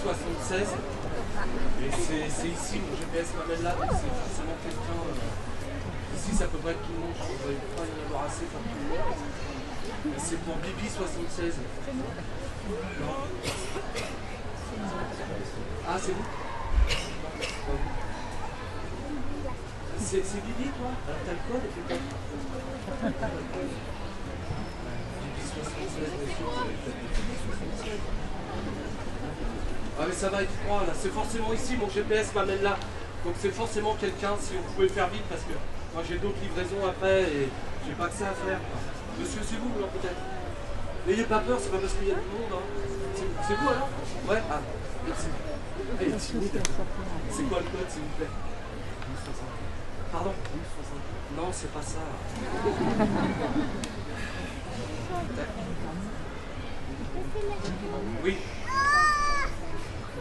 76. Et c'est ici, mon GPS m'amène là, donc c'est forcément quelqu'un. Ici, ça peut pas être tout le monde, je ne pourrais pas y en avoir assez pour tout le monde. Mais c'est pour Bibi 76. Non. Ah, c'est vous? C'est Bibi, toi? Alors, t'as le code et puis Bibi 76, monsieur. Ah, mais ça va être froid là, c'est forcément ici, mon GPS m'amène là. Donc c'est forcément quelqu'un, si on pouvait faire vite, parce que moi j'ai d'autres livraisons après et j'ai pas que ça à faire. Monsieur, c'est vous, alors peut-être? N'ayez pas peur, c'est pas parce qu'il y a du monde. Hein. C'est vous alors? Ouais? Ah, merci. Allez, c'est quoi le code, s'il vous plaît? Pardon? Non, c'est pas ça. Oui.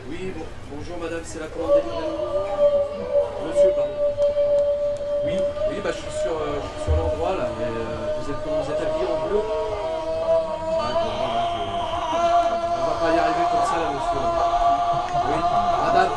Oui, bon, bonjour madame, c'est la commande des livraisons. Monsieur, pardon. Oui, oui, bah je suis sur l'endroit là, et vous êtes habillé en bleu. Ouais, bon, on va pas y arriver comme ça là, monsieur. Oui, madame.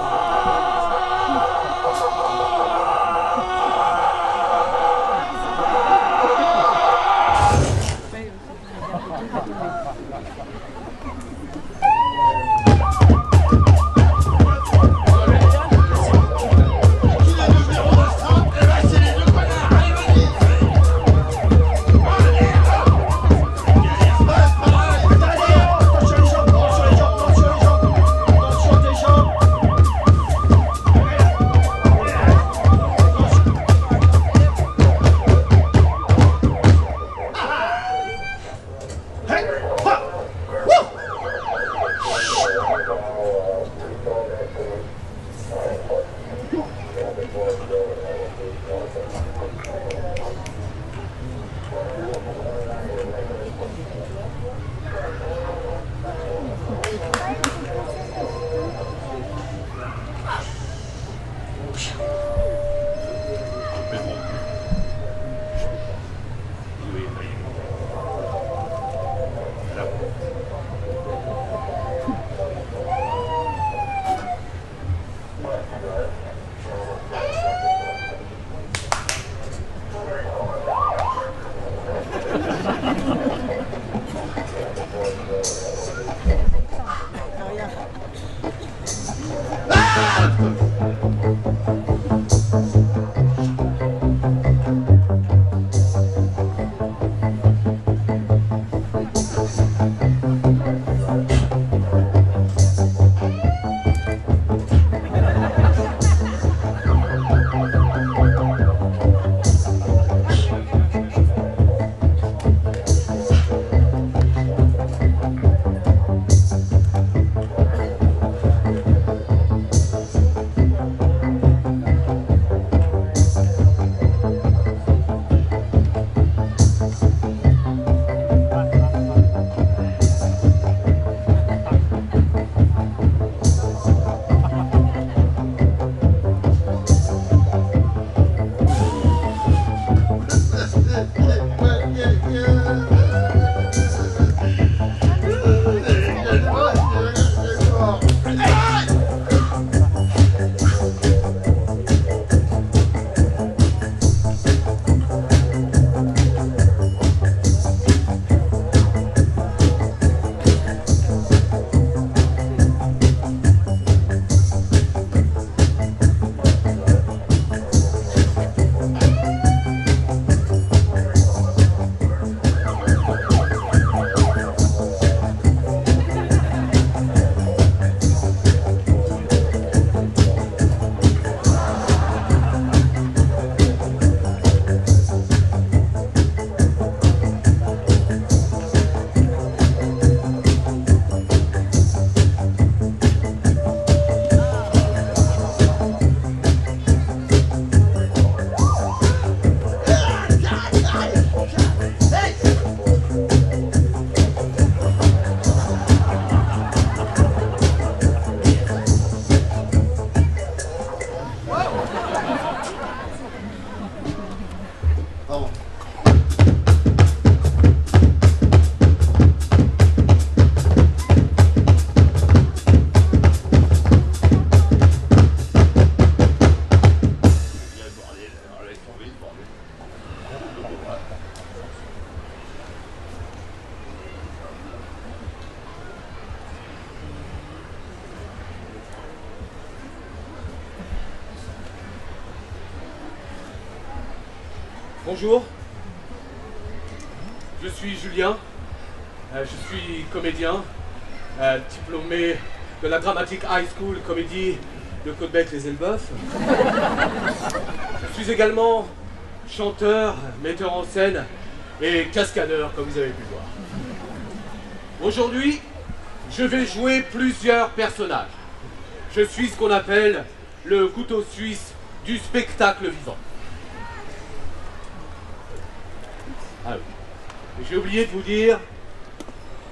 Bonjour. Je suis Julien. Je suis comédien, diplômé de la Dramatic High School Comédie de Côte-Bec-les-Elbeuf. Je suis également chanteur, metteur en scène et cascadeur, comme vous avez pu le voir. Aujourd'hui, je vais jouer plusieurs personnages. Je suis ce qu'on appelle le couteau suisse du spectacle vivant. Ah oui. J'ai oublié de vous dire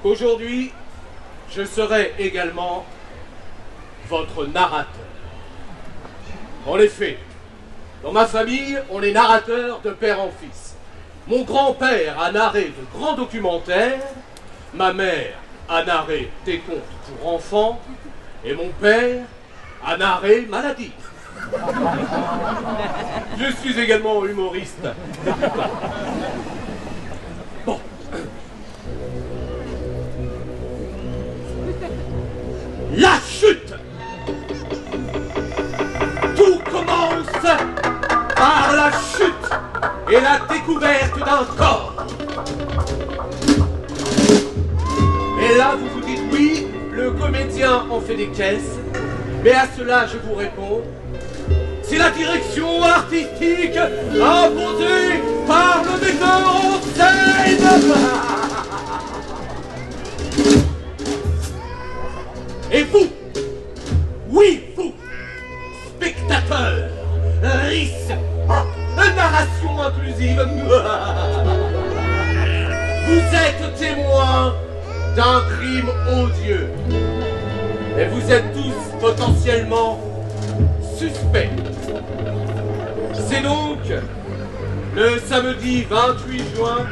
qu'aujourd'hui, je serai également votre narrateur. En effet, dans ma famille, on est narrateur de père en fils. Mon grand-père a narré de grands documentaires, ma mère a narré des contes pour enfants, et mon père a narré maladie. Je suis également humoriste. Bon. La chute! Tout commence par la chute et la découverte d'un corps. Et là, vous vous dites oui, le comédien en fait des caisses, mais à cela, je vous réponds, c'est la direction artistique imposée par le metteur en scène. Et vous, oui vous, spectateurs, RIS, narration inclusive, vous êtes témoins d'un crime odieux. Et vous êtes tous potentiellement suspects. C'est donc le samedi 28 juin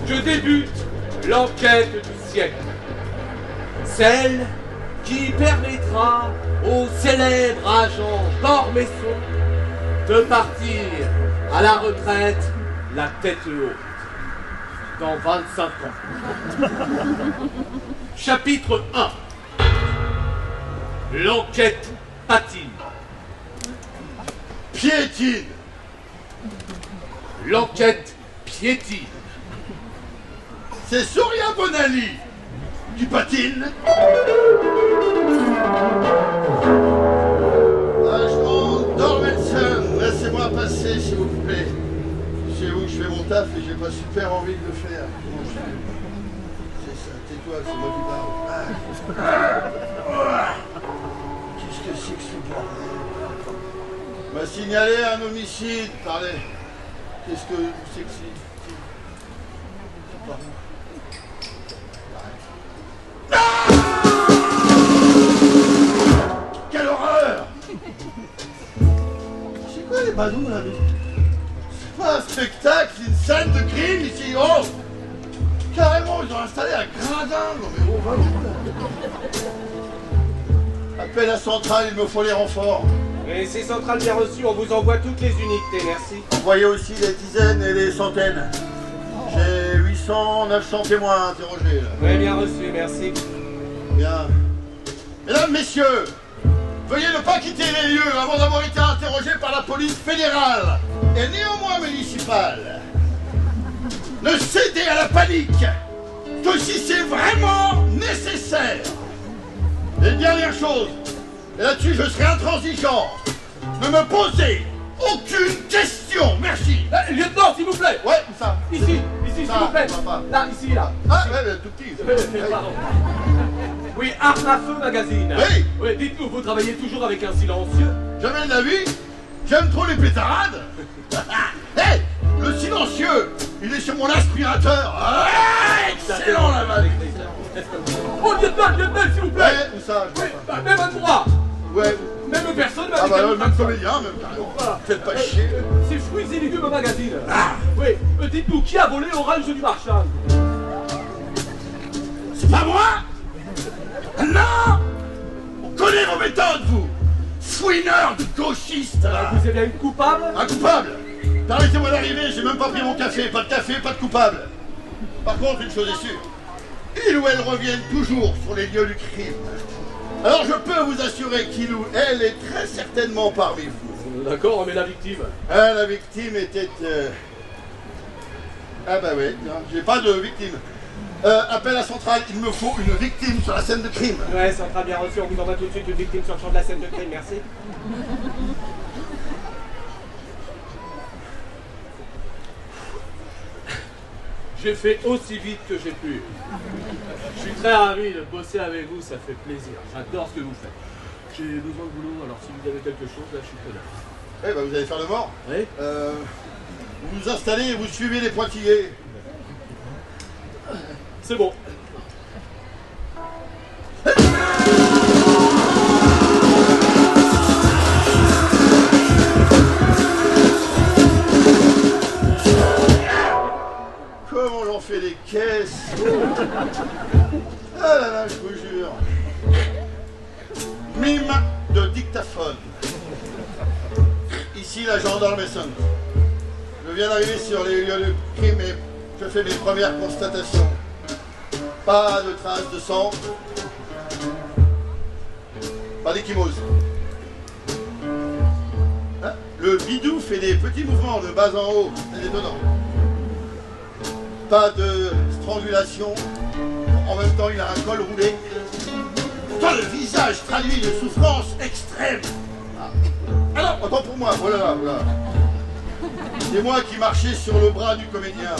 que débute l'enquête du siècle. Celle qui permettra au célèbre agent d'Ormesson de partir à la retraite la tête haute dans 25 ans. Chapitre 1. L'enquête patine. Piétine. L'enquête piétine. C'est Surya Bonali qui patine. Agent Dormelson, laissez-moi passer s'il vous plaît. Chez vous, je fais mon taf et j'ai pas super envie de le faire. Comment je fais? C'est ça, tais-toi, c'est moi qui parle. Qu'est-ce que c'est que ce bordel? M'a signalé un homicide, parlez. Qu'est-ce que c'est que c'est? C'est pas Quelle horreur! C'est quoi les badauds là? C'est pas un spectacle, c'est une scène de crime ici, oh! Carrément, ils ont installé un gradin! Non mais on va où? Appelle la centrale, il me faut les renforts. Et c'est central bien reçu, on vous envoie toutes les unités, merci. Envoyez aussi les dizaines et les centaines. J'ai 800, 900 témoins interrogés là. Oui, bien reçu, merci. Bien. Mesdames, messieurs, veuillez ne pas quitter les lieux avant d'avoir été interrogé par la police fédérale et néanmoins municipale. Ne cédez à la panique que si c'est vraiment nécessaire. Et une dernière chose, et là-dessus je serai intransigeant, ne me posez aucune question, merci. Lieutenant, s'il vous plaît. Ouais, où ça? Ici, s'il vous plaît. papa. Là, ici, là. Ah, ouais, mais tout petit. Pardon. Oui, Arme à feu magazine. Oui. Oui, dites-nous, vous travaillez toujours avec un silencieux? Jamais de la vie, j'aime trop les pétarades. Hé, le silencieux, il est sur mon aspirateur. Ah, excellent la vanne. Oh, lieutenant, s'il vous plaît. Ouais, où ça? Oui, même à droit. Ouais. Même personne m'a Ah dit bah que- même comédien, même carrément. Voilà. Faites pas chier. C'est Fruits et légumes magazine. Oui, dites-nous, qui a volé l'orange du marchand? C'est pas moi. Non. On connaît vos méthodes, vous. Fouineur de gauchistes. là. Vous êtes bien une coupable? Un coupable. Permettez-moi d'arriver, j'ai même pas pris mon café. Pas de coupable. Par contre, une chose est sûre. Il ou elle reviennent toujours sur les lieux du crime. Alors je peux vous assurer qu'il ou elle est très certainement parmi vous. D'accord, mais la victime. La victime était Ah bah oui, j'ai pas de victime. Appel à centrale, il me faut une victime sur la scène de crime. Ouais, centrale bien reçu, on vous envoie tout de suite une victime sur le champ de la scène de crime, merci. J'ai fait aussi vite que j'ai pu. Je suis très ravi de bosser avec vous, ça fait plaisir. J'adore ce que vous faites. J'ai besoin de boulot, alors si vous avez quelque chose, là, je suis preneur. Eh ben vous allez faire le mort. Oui. Vous vous installez et vous suivez les pointillés. C'est bon. Comment j'en fais des caisses. Ah là là, je vous jure. Mime de dictaphone. Ici la gendarme Mason. Je viens d'arriver sur les lieux du crime et je fais mes premières constatations. Pas de traces de sang. Pas d'échymose. Hein? Le bidou fait des petits mouvements de bas en haut. C'est étonnant. Pas de strangulation. En même temps, il a un col roulé. Pourtant, le visage traduit une souffrance extrême. Ah non, autant pour moi, voilà, voilà. C'est moi qui marchais sur le bras du comédien.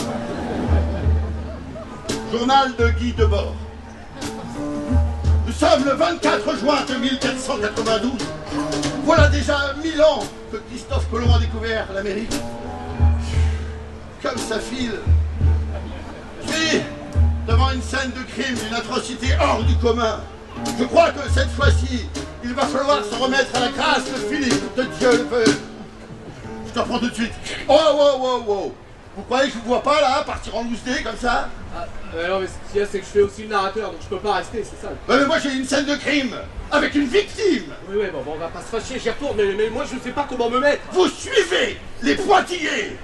Journal de Guy Debord. Nous sommes le 24 juin 2492. Voilà déjà 1000 ans que Christophe Colomb a découvert l'Amérique. Comme ça file. Je suis devant une scène de crime d'une atrocité hors du commun. Je crois que cette fois-ci, il va falloir se remettre à la grâce de Philippe de Dieu le veut. Je te reprends tout de suite. Oh, oh, oh, oh. Vous croyez que je vous vois pas là, partir en loose day comme ça? Non mais ce qu'il y a c'est que je fais aussi le narrateur donc je peux pas rester, c'est ça. Mais moi j'ai une scène de crime avec une victime. Oui bon on va pas se fâcher, j'y retourne mais moi je sais pas comment me mettre. Vous suivez les pointillés.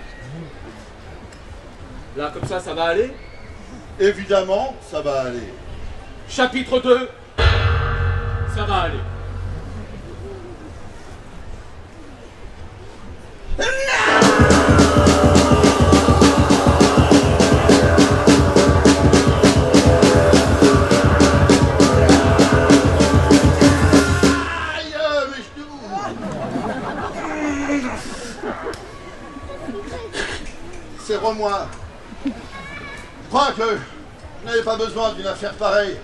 Là comme ça va aller. Évidemment ça va aller. Chapitre 2. Ça va aller. Serre-moi. Je crois que je n'avais pas besoin d'une affaire pareille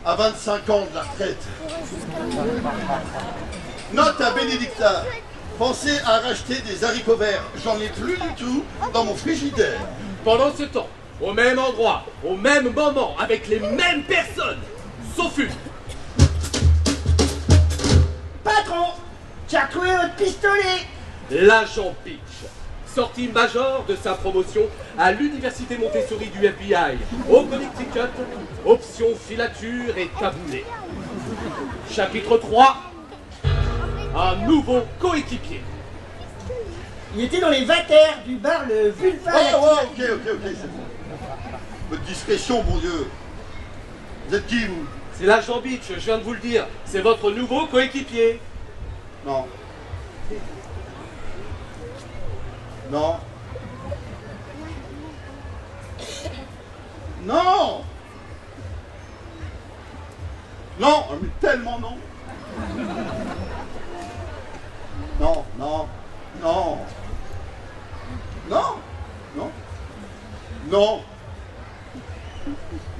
à 25 ans de la retraite. Note à Bénédicta. Pensez à racheter des haricots verts. J'en ai plus du tout dans mon frigidaire. Pendant ce temps, au même endroit, au même moment, avec les mêmes personnes, sauf une. Patron, j'ai retrouvé votre pistolet. L'agent Peach, sortie major de sa promotion à l'université Montessori du FBI, au Connecticut, option filature et taboulé. Chapitre 3, un nouveau coéquipier. Il était dans les vapeurs du bar le Vulva. Oh, ok, c'est bon. Votre discrétion, mon Dieu. Vous êtes qui, vous? C'est l'agent Beach, je viens de vous le dire. C'est votre nouveau coéquipier. Non. Non. Non. Non, mais tellement non. Non, non, non. Non, non. Non.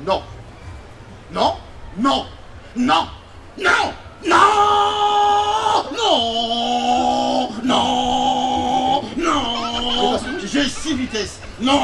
Non. Non. Non. Non. Non. Non. Non. Non. Non. J'ai 6 vitesses. Non.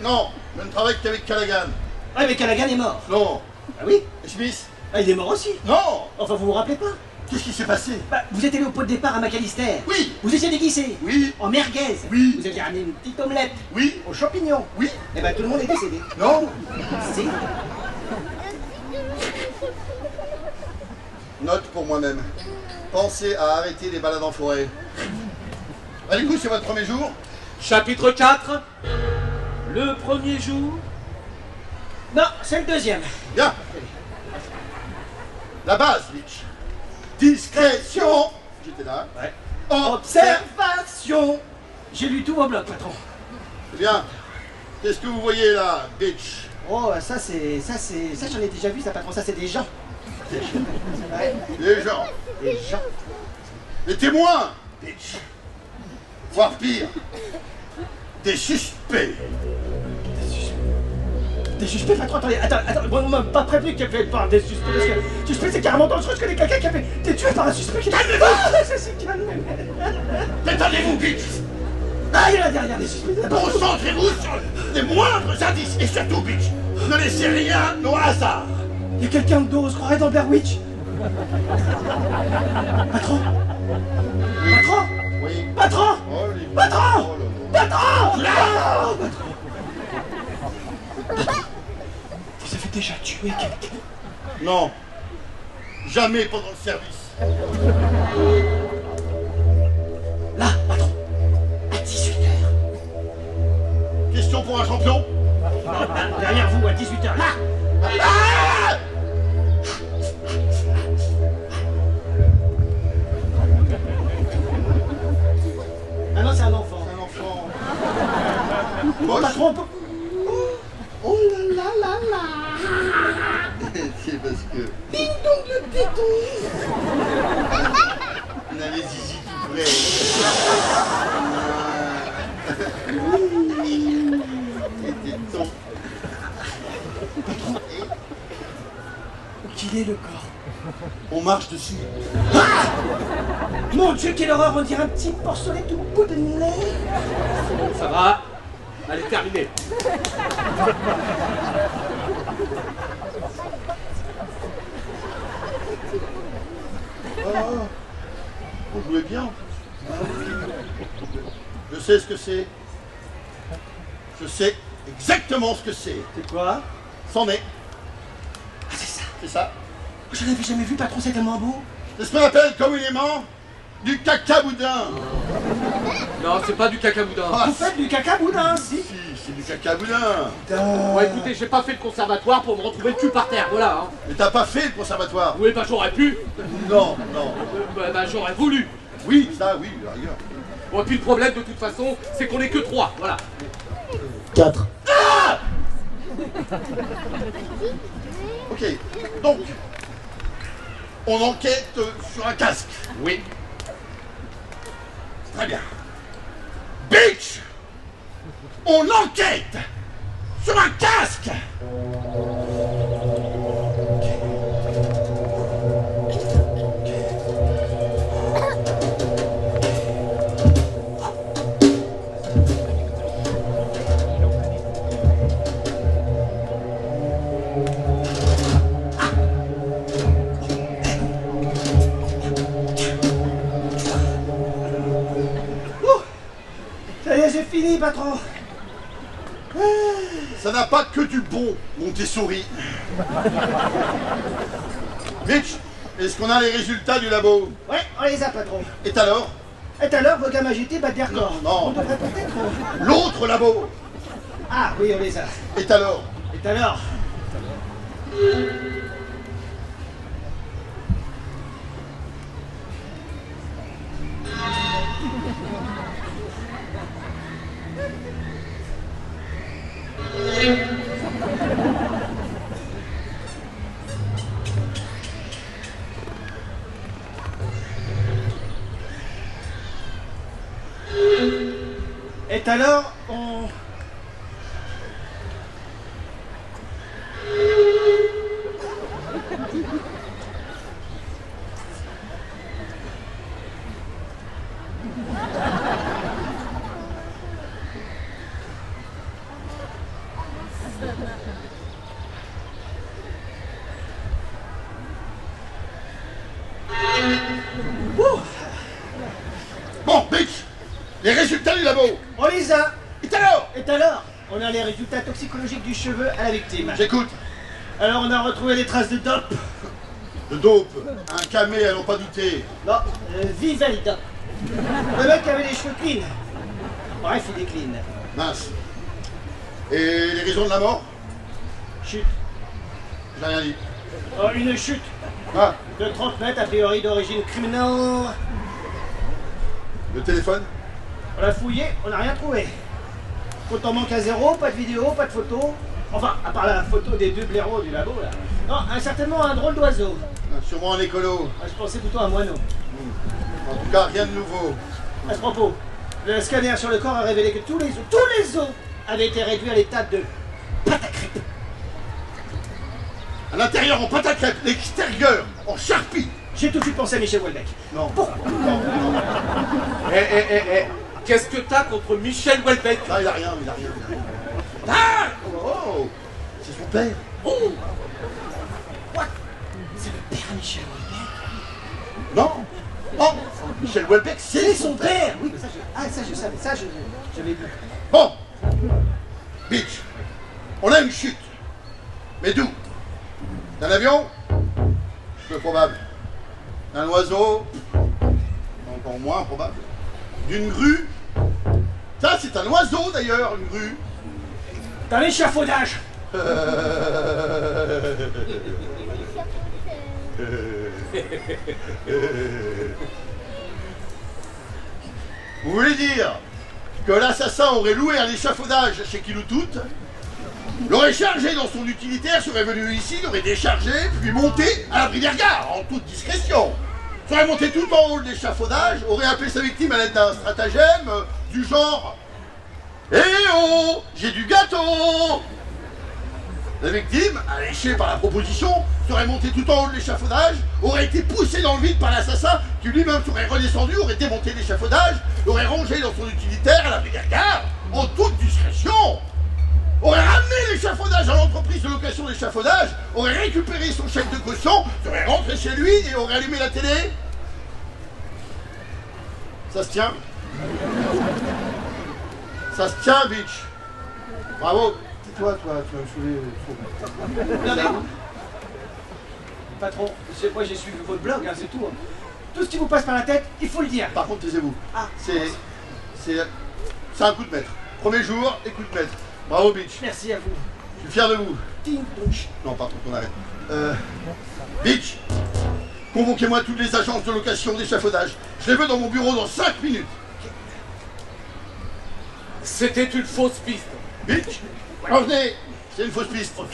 Non. Je ne travaille qu'avec Callaghan. Ah mais Callaghan est mort. Non. Ah oui? Et Smith? Ah il est mort aussi. Non. Enfin vous vous rappelez pas? Qu'est-ce qui s'est passé? Bah, vous êtes allé au pot de départ à McAllister. Oui. Vous étiez déguisé. Oui. En merguez. Oui. Vous aviez ramené une petite omelette. Oui. Aux champignons. Oui. Et ben tout le monde est décédé. Non. Si. Note pour moi-même. Pensez à arrêter les balades en forêt. Allez, coup, c'est votre premier jour? Chapitre 4, le premier jour. Non, c'est le deuxième. Bien. La base, Mitch. Discrétion. J'étais là. Ouais. Observation. J'ai lu tout vos blogs, patron. Eh bien, qu'est-ce que vous voyez là, bitch? Oh, ça j'en ai déjà vu, ça, patron, ça c'est des gens. Ouais, Les gens. des gens. Les témoins, bitch. Voire pire, des suspects. Des suspects, patron, attends, bon, on m'a pas prévenu qu'il y avait pas des suspects, parce que suspect c'est carrément dangereux, je connais quelqu'un qui avait été tué par un suspect qui... Calmez-vous! Ah, ça c'est calme. Détendez-vous, bitch. Ah, il y en a derrière des suspects. Concentrez-vous sur les moindres indices et surtout, bitch, ne laissez rien au hasard. Il y a quelqu'un de dos, on se croirait dans Blair Witch. Patron. Oui. Patron. Oui. Patron. Oh, les... Patron. Oh, là, là. Patron. Ah, patron. Vous avez déjà tué quelqu'un? Non. Jamais pendant le service. Là, patron. À 18h. Question pour un champion? Derrière vous, à 18h. Là. Ah! Ah non, c'est un enfant. Un enfant. Bon, patron, on peut... Oh là là là là. C'est parce que... Ding dong le téton. On a les zizi tout près. Les tétons. Qu'il est le corps. On marche dessus. Mon Dieu, quelle horreur, on dirait un petit porcelet tout bout de nez. Ça va. Allez, terminé. Oh, vous jouez bien. Je sais ce que c'est. Je sais exactement ce que c'est. C'est quoi? C'en est. Ah, c'est ça. C'est ça. Je l'avais jamais vu, patron, c'est tellement beau. C'est ce qu'on appelle communément du caca-boudin. Non, c'est pas du cacaboudin. Ah, Vous faites du caca boudin, si. Si, c'est du caca-boudin. Bon, écoutez, j'ai pas fait le conservatoire pour me retrouver le cul par terre, voilà. Hein. Mais t'as pas fait le conservatoire? Oui, bah j'aurais pu. Non, non. Bah j'aurais voulu. Oui, ça, oui, à la rigueur. Bon, et puis le problème, de toute façon, c'est qu'on est que 3, voilà. 4. Ok, donc, on enquête sur un casque. Oui. Très bien. Bitch! On enquête sur un casque! Ça y est, j'ai fini, patron. Ça n'a pas que du bon, Montessori. Bitch, est-ce qu'on a les résultats du labo? Ouais, on les a, patron. Et alors? Et alors, vos gammes agitées battent des records. Non. On devrait peut-être... L'autre labo? Ah, oui, on les a. Et alors? Et alors? Et alors, on... Bon, bitch, les résultats du labo. On les a. Et alors? Et alors? On a les résultats toxicologiques du cheveu à la victime. J'écoute. Alors, on a retrouvé les traces de dope. De dope, un camé, allons pas douter. Non, Vivel dope. Le mec avait les cheveux clean. Bref, il est clean. Mince. Et les raisons de la mort? Chute. J'ai rien dit. Oh, une chute Ah, de 30 mètres, a priori d'origine criminelle. Le téléphone? On l'a fouillé, on n'a rien trouvé. Compte en manque à zéro, pas de vidéo, pas de photo. Enfin, à part la photo des deux blaireaux du labo, là. Non, certainement un drôle d'oiseau. Sûrement un écolo. Je pensais plutôt à un moineau. En tout cas, rien de nouveau. À ce propos, le scanner sur le corps a révélé que tous les os avaient été réduits à l'état de pâte à crêpes. À l'intérieur, en pâte à crêpes, l'extérieur, en charpie. J'ai tout de suite pensé à Michel Houellebecq. Non. Pourquoi? Non. Qu'est-ce que t'as contre Michel Houellebecq? Non, il a rien. Ah! Oh! C'est son père. Oh! What? C'est le père Michel Houellebecq? Non. Oh! Michel Houellebecq, c'est son père. Oui, mais ça je savais, j'avais vu. Bon. Bitch. On a une chute. Mais d'où? D'un avion? Peu probable. D'un oiseau? Encore moins probable. D'une grue? Ça, c'est un oiseau d'ailleurs, une grue. Dans l'échafaudage. Vous voulez dire que l'assassin aurait loué un échafaudage chez Kiloutout, l'aurait chargé dans son utilitaire, serait venu ici, l'aurait déchargé, puis monté à l'abri des regards, en toute discrétion. Serait monté tout en haut de l'échafaudage, aurait appelé sa victime à l'aide d'un stratagème du genre « Eh oh, j'ai du gâteau !» La victime, alléchée par la proposition, serait montée tout en haut de l'échafaudage, aurait été poussée dans le vide par l'assassin, qui lui-même serait redescendu, aurait démonté l'échafaudage, l'aurait rangé dans son utilitaire à l'abri des regards, en toute discrétion. Aurait ramené l'échafaudage à l'entreprise de location d'échafaudage, aurait récupéré son chèque de caution, serait rentré chez lui et aurait allumé la télé. Ça se tient? Ça se tient, bitch. Bravo. Toi, tu vas me saouler trop. Non mais... Patron, moi j'ai suivi votre blog, hein, c'est tout. Hein. Tout ce qui vous passe par la tête, il faut le dire. Par contre, taisez-vous. Ah. C'est un coup de maître. Premier jour et coup de maître. Bravo, bitch. Merci à vous. Je suis fier de vous. Ting, touch. Non, par contre, on arrête. Bitch, convoquez-moi toutes les agences de location d'échafaudage. Je les veux dans mon bureau dans 5 minutes. C'était une fausse piste. Bitch, revenez. C'est une fausse piste. Ok.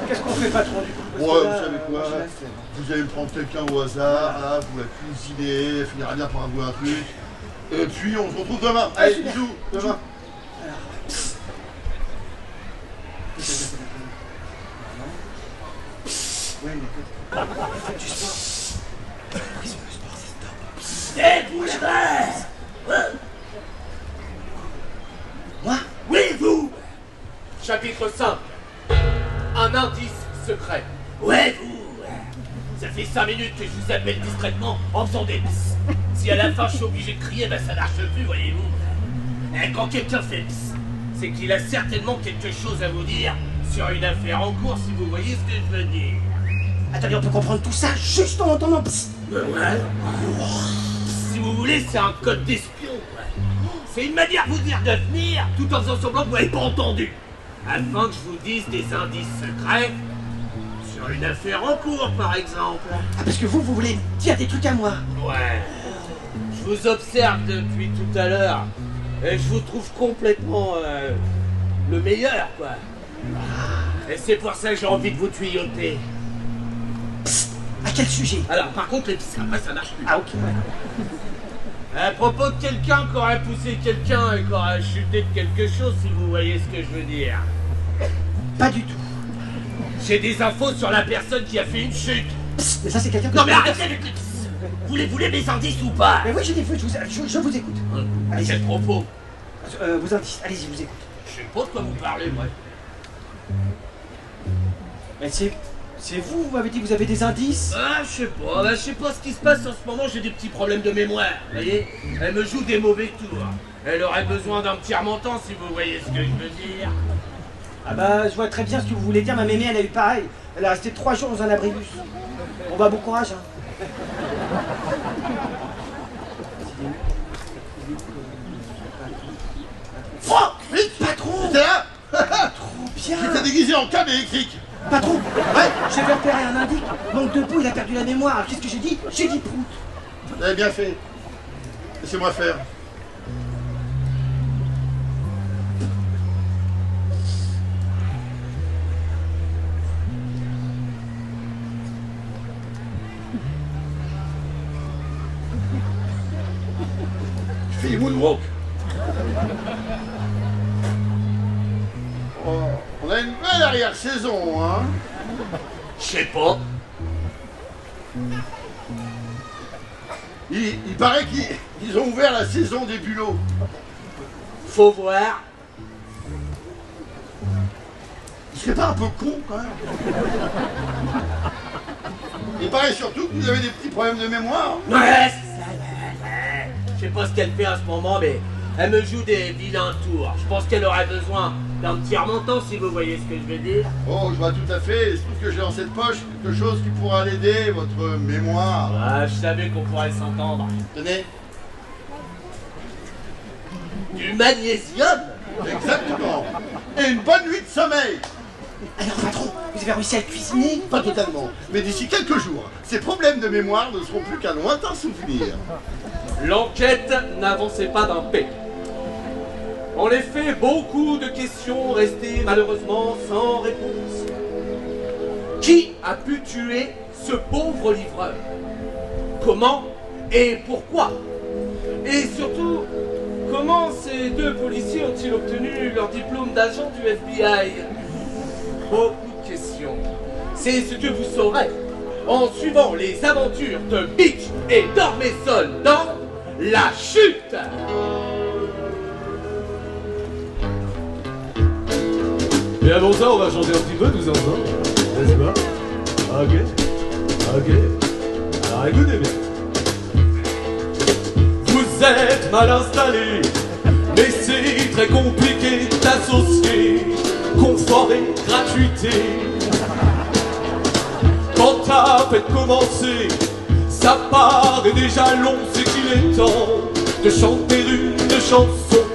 Qu'est-ce qu'on fait, patron, du coup? Parce Ouais, que là, vous savez quoi? moi, je la flemme. Vous allez me prendre quelqu'un au hasard, là, vous la cuisinez, elle finira bien par avouer un truc. Et puis on se retrouve demain. Allez, super. bisous, demain. Ouais, mais faites du sport. Le sport, c'est top. Êtes-vous là-bas? Moi? Oui, vous? Chapitre 5. Un indice secret. Ouais, vous? Ça fait 5 minutes que je vous appelle discrètement en faisant des psst. Si à la fin je suis obligé de crier, ben ça marche plus, voyez-vous. Et quand quelqu'un fait psst, c'est qu'il a certainement quelque chose à vous dire sur une affaire en cours, si vous voyez ce que je veux dire. Attendez, on peut comprendre tout ça juste en entendant psst. Ouais. Si vous voulez, c'est un code d'espion. Ouais. C'est une manière de vous dire de venir tout en faisant semblant que vous n'avez pas entendu. Afin que je vous dise des indices secrets sur une affaire en cours, par exemple. Ah, parce que vous voulez dire des trucs à moi. Ouais. Je vous observe depuis tout à l'heure et je vous trouve complètement le meilleur, quoi. Et c'est pour ça que j'ai envie de vous tuyauter. À quel sujet? Alors, par contre, les pistes, après, ça marche plus. Ah, ok, ouais. À propos de quelqu'un qui aurait poussé quelqu'un et qui aurait chuté de quelque chose, si vous voyez ce que je veux dire. Pas du tout. J'ai des infos sur la personne qui a fait une chute. Psst, mais ça, c'est quelqu'un que... Non mais arrêtez avec les pistes. Voulez mes indices ou pas? Mais oui, j'ai des feux, je vous écoute. À Allez-y. quel propos? Vos indices, allez-y, je vous écoute. Je sais pas de quoi vous parlez, moi. Mais c'est vous m'avez dit que vous avez des indices? Ah, je sais pas ce qui se passe en ce moment, j'ai des petits problèmes de mémoire, vous voyez? Elle me joue des mauvais tours. Elle aurait besoin d'un petit remontant, si vous voyez ce que je veux dire. Ah bah, je vois très bien ce que vous voulez dire, ma mémé, elle a eu pareil. Elle a resté 3 jours dans un abribus. Bon bah, bon courage, hein. Franck, vite. Patron! T'es là? Trop bien! J'étais déguisé en câble électrique. Patron! Ouais, j'avais repéré un indice. Manque de peau, il a perdu la mémoire. Alors, qu'est-ce que j'ai dit? J'ai dit prout. Vous avez bien fait. Laissez-moi faire. Je fais moonwalk. Oh, on a une belle arrière-saison, hein. Je sais pas. Il paraît qu'ils ont ouvert la saison des bulots. Faut voir. Il serait pas un peu con, quand même? Il paraît surtout que vous avez des petits problèmes de mémoire. Ouais, c'est ça. Je sais pas ce qu'elle fait en ce moment, mais elle me joue des vilains tours. Je pense qu'elle aurait besoin d'un petit remontant, si vous voyez ce que je veux dire. Oh, je vois tout à fait. Il se trouve que j'ai dans cette poche quelque chose qui pourra l'aider, votre mémoire. Ah, je savais qu'on pourrait s'entendre. Tenez. Du magnésium? Exactement. Et une bonne nuit de sommeil. Alors, patron, vous avez réussi à le cuisiner? Pas totalement. Mais d'ici quelques jours, ces problèmes de mémoire ne seront plus qu'un lointain souvenir. L'enquête n'avançait pas d'un P. En effet, beaucoup de questions restaient malheureusement sans réponse. Qui a pu tuer ce pauvre livreur? Comment et pourquoi? Et surtout, comment ces deux policiers ont-ils obtenu leur diplôme d'agent du FBI? Beaucoup de questions. C'est ce que vous saurez en suivant les aventures de Bitch et d'Ormesson dans La Chute. Et avant ça, on va chanter un petit peu tous ensemble, n'est-ce pas? Ok. Alors écoutez bien. Vous êtes mal installé, mais c'est très compliqué d'associer confort et gratuité. Quand à peine commencé, ça paraît déjà long, c'est qu'il est temps de chanter une chanson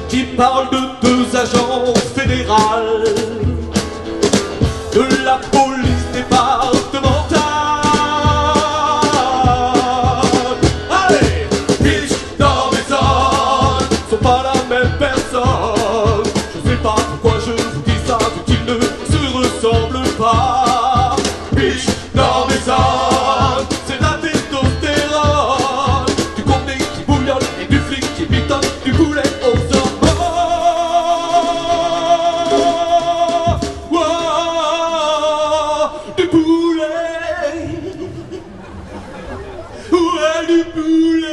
qui parle de deux agents fédérales de la police départementale. Allez, Bitch d'Ormesson sont pas la même personne. Je sais pas pourquoi je vous dis ça, vu qu'ils ne se ressemblent pas. Bitch d'Ormesson, c'est de la testostérone, du contenu qui bouillonne et du flic qui pitonne, du poulet aux hormones. Du poulet, ouais, du poulet,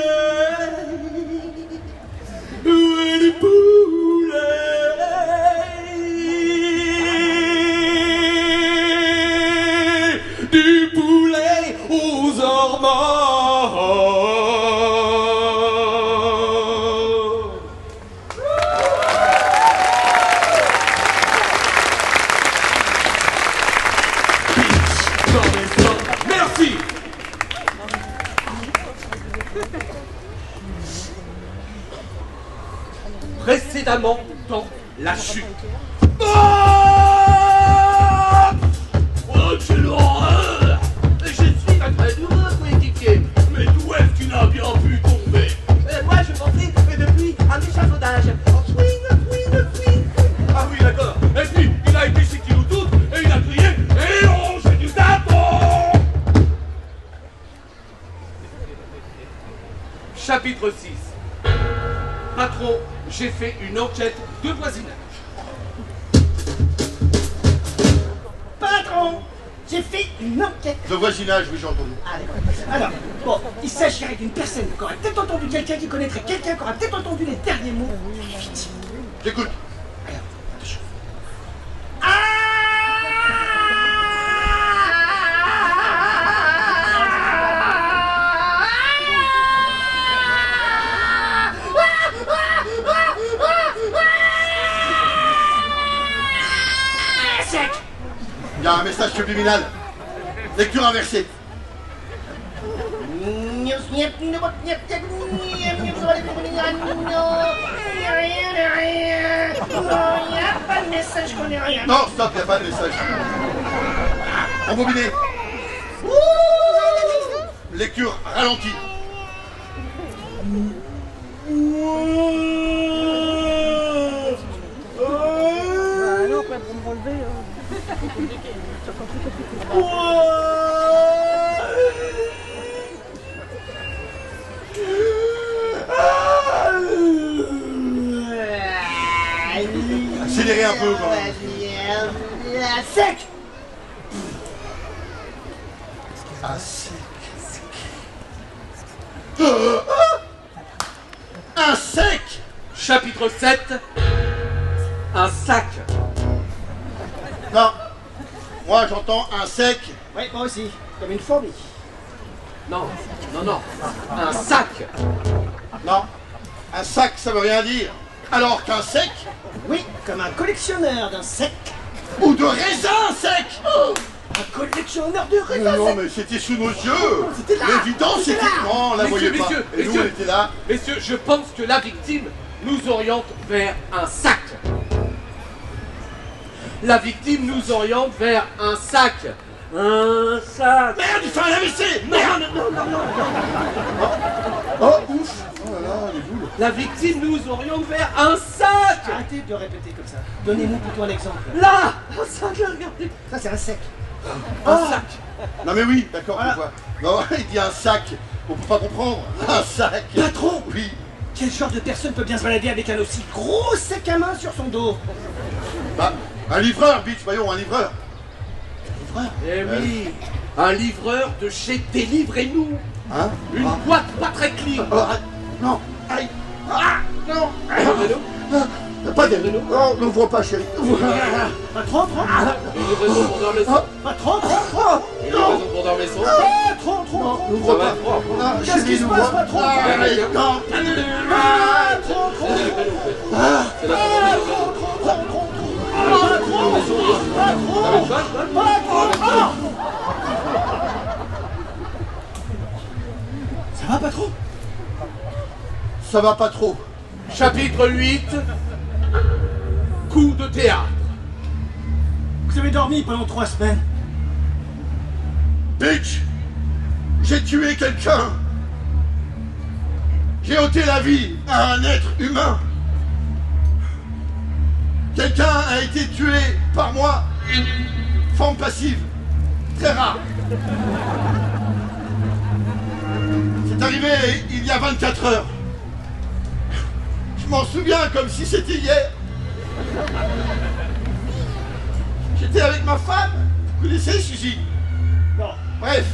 ouais, du poulet, du poulet aux hormones. Merci. Précédemment dans La Chute. Oh, quelle horreur! Je suis un très douloureux coéquipier. Mais d'où est-ce qu'il a bien pu tomber? Moi je pensais que depuis un échafaudage. Fouine. Ah oui, d'accord. Et puis, il a été chez Kiloutout et il a crié « Et on j'ai du tapon !» Chapitre 6. Patron, j'ai fait une enquête de voisinage. Patron, j'ai fait une enquête. De voisinage, oui, j'ai entendu. Ah, d'accord. Alors, bon, il s'agirait d'une personne qui aurait peut-être entendu quelqu'un, qui connaîtrait quelqu'un, qui aurait peut-être entendu les derniers mots de la victime. J'écoute. Alors, attention. Il y a un message subliminal. Lecture inversée. Je connais rien. Non, stop, il n'y a pas de message. Embobiné. Lecture ralentie. Bah non, après pour me relever. C'est compliqué. Ça prend plus compliqué. Accélérez un peu quand même. Sec. Un sec. Un sec. Chapitre 7. Un sac. Non. Moi j'entends un sec. Oui, moi aussi. Comme une fourmi. Non, non, non. Un sac. Non. Un sac ça veut rien dire. Alors qu'un sec Oui, comme un collectionneur d'un sec. ou de raisin sec. Un collectionneur de raisins Non secs. mais c'était sous nos yeux. C'était là. L'évidence C'était c'était... là. Non, on la Messieurs, voyait pas. messieurs, Et nous messieurs. on était là. Messieurs, je pense que la victime nous oriente vers un sac. La victime nous oriente vers un sac. Un sac. Merde, il fait un AVC. Merde. Non, non, non, non. Oh ouf. Oh là là, les boules. La victime nous oriente vers un sac. Arrêtez de répéter comme ça. Donnez-nous plutôt un exemple. Là. Un sac, là, regardez. Ça, c'est un sec. Un sac. Non mais oui, d'accord, Voilà. je vois. Non, il dit un sac. On peut pas comprendre. Un sac. Patron. Oui. Quel genre de personne peut bien se balader avec un aussi gros sac à main sur son dos? Bah, un livreur, bitch, voyons, un livreur. Un livreur. Eh oui. Un livreur de chez Délivrez-nous. Hein? Une Ah. boîte pas très clean. Oh, arrête. Non. Aïe. Ah, non. Délivrez-nous. Pas de Renault. Non, n'ouvre pas, chérie. Patron, Délivrez-nous pour dormir son. patron, Délivrez-nous pour dormir son. patron, Non, Ça n'ouvre va pas. être froid. Non, Qu'est-ce qui chérie, se n'ouvre passe, pas. patron? Arrête. Non. C'est la Ça va, patron? Ça va pas trop. Chapitre 8. Coup de théâtre. Vous avez dormi pendant 3 semaines. Bitch, j'ai tué quelqu'un. J'ai ôté la vie à un être humain. Quelqu'un a été tué par moi. Forme passive. Très rare. C'est arrivé il y a 24 heures. Je m'en souviens comme si c'était hier. J'étais avec ma femme. Vous connaissez Suzy? Non. Bref,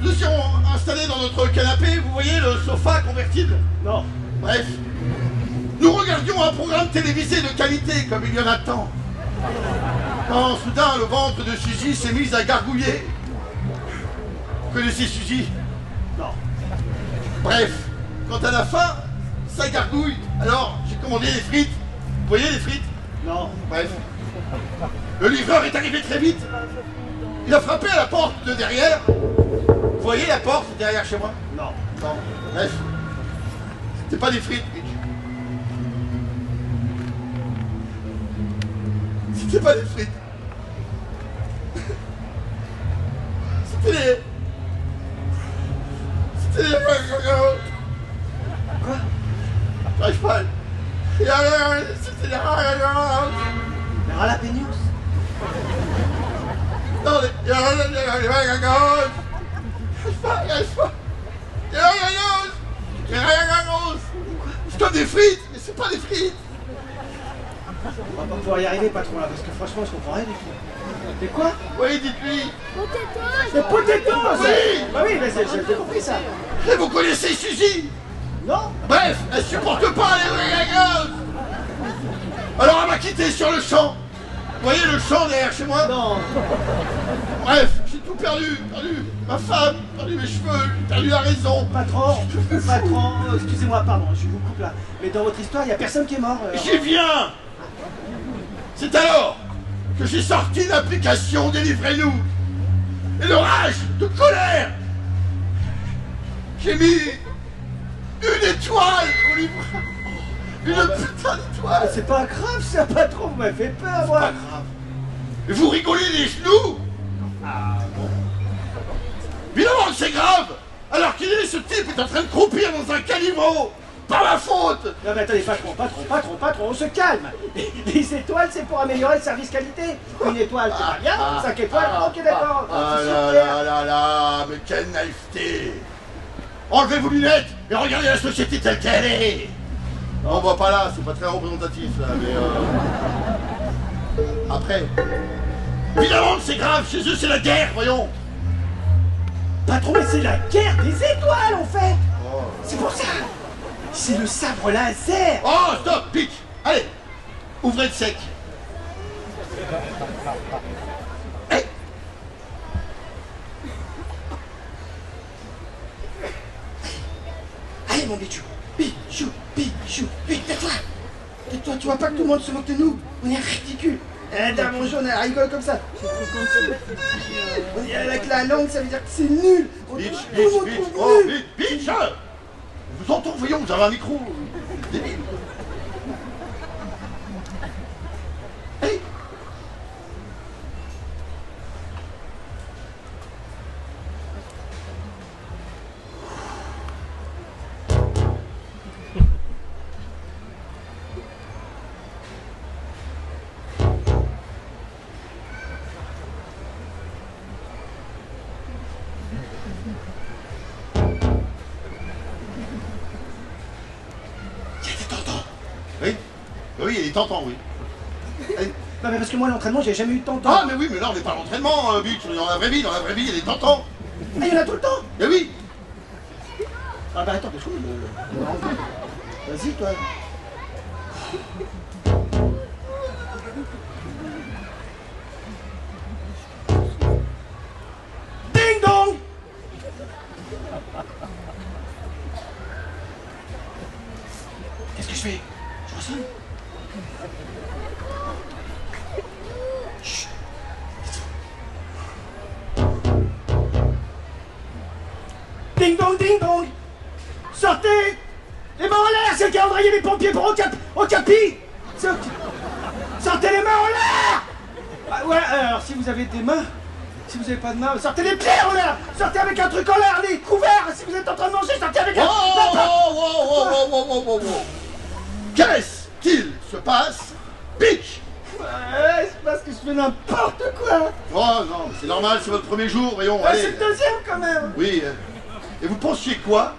nous étions installés dans notre canapé, vous voyez le sofa convertible. Non. Bref, nous regardions un programme télévisé de qualité comme il y en a tant. Quand soudain le ventre de Suzy s'est mis à gargouiller. Vous connaissez Suzy? Non. Bref, quand à la fin, ça gargouille, alors j'ai commandé des frites. Vous voyez les frites? Non. Bref. Le livreur est arrivé très vite. Il a frappé à la porte de derrière. Vous voyez la porte derrière chez moi? Non. Non. Bref. C'était pas des frites, bitch. C'était pas des frites. C'était des... C'était des... Quoi? J'arrive pas. C'était des... Les jalapenos? Non, c'est comme des frites, mais c'est pas des frites. On va pas pouvoir y arriver, patron, là, parce que franchement, je comprends rien du tout. Mais quoi? Oui, dites-lui. C'est potatoes! Oui. Bah oui, mais j'ai compris ça. Et vous connaissez Suzy? Non? Bref, elle supporte pas les gagos. Alors elle m'a quitté sur le champ. Vous voyez le champ derrière chez moi? Non. Bref, j'ai tout perdu. Perdu ma femme, perdu mes cheveux, perdu la raison. Patron, excusez-moi, pardon, je vous coupe là. Mais dans votre histoire, il n'y a personne qui est mort. J'y viens. C'est alors que j'ai sorti l'application Délivrez-nous. Et de rage, de colère, j'ai mis une étoile au livreur. Une putain d'étoile. C'est pas grave, ça, patron, vous m'avez fait peur, moi. Pas grave. Et vous rigolez les genoux. Ah bon. Évidemment que c'est grave. Alors qu'il est, ce type est en train de croupir dans un caniveau. Par ma faute. Non mais attendez, patron, on se calme. Les étoiles, c'est pour améliorer le service qualité. Une étoile, c'est pas bien, 5 étoiles, ok d'accord. Ah C'est là super. là là là, mais quelle naïveté. Enlevez vos lunettes et regardez la société telle qu'elle est. On voit pas là, c'est pas très représentatif là, mais après. Évidemment que c'est grave, chez eux c'est la guerre, voyons. Patron, mais c'est la guerre des étoiles en fait. C'est pour ça. C'est le sabre laser. Oh, stop, pique. Allez, ouvrez le sec. Hey. Allez, mon bichou. Bichou, vite, tais-toi. Tais-toi, tu vois pas que tout le monde se moque de nous. On est ridicule. Elle a mon jaune, elle rigole comme ça. On est avec la langue, ça veut dire que c'est nul. Bitch, oh, bitch. Vous entendez, voyons, vous avez un micro. Débile. Allez. Oui, il est tentant, oui. Non mais parce que moi l'entraînement j'ai jamais eu de temps. Ah mais oui, mais là on n'est pas à l'entraînement, bitch, on est dans la vraie vie, il est tentant. Ah il y en a tout le temps. Mais oui. Ah bah attends, deux secondes. Vas-y toi. Ding dong. Qu'est-ce que je fais? Je ressonne. Chut. Ding dong, ding dong. Sortez. Les mains en l'air, c'est le calendrier des pompiers pour au capi. Sortez les mains en l'air. Ah, ouais, alors si vous avez des mains, si vous n'avez pas de mains, sortez les pieds en l'air. Sortez avec un truc en l'air, les couverts. Si vous êtes en train de manger, sortez avec un... Wow. Qu'est-ce qu'il se passe, bitch? Ouais, c'est parce que je fais n'importe quoi. Oh non, c'est normal, c'est votre premier jour, voyons, Ouais, allez. c'est le deuxième quand même. Oui, et vous pensiez quoi?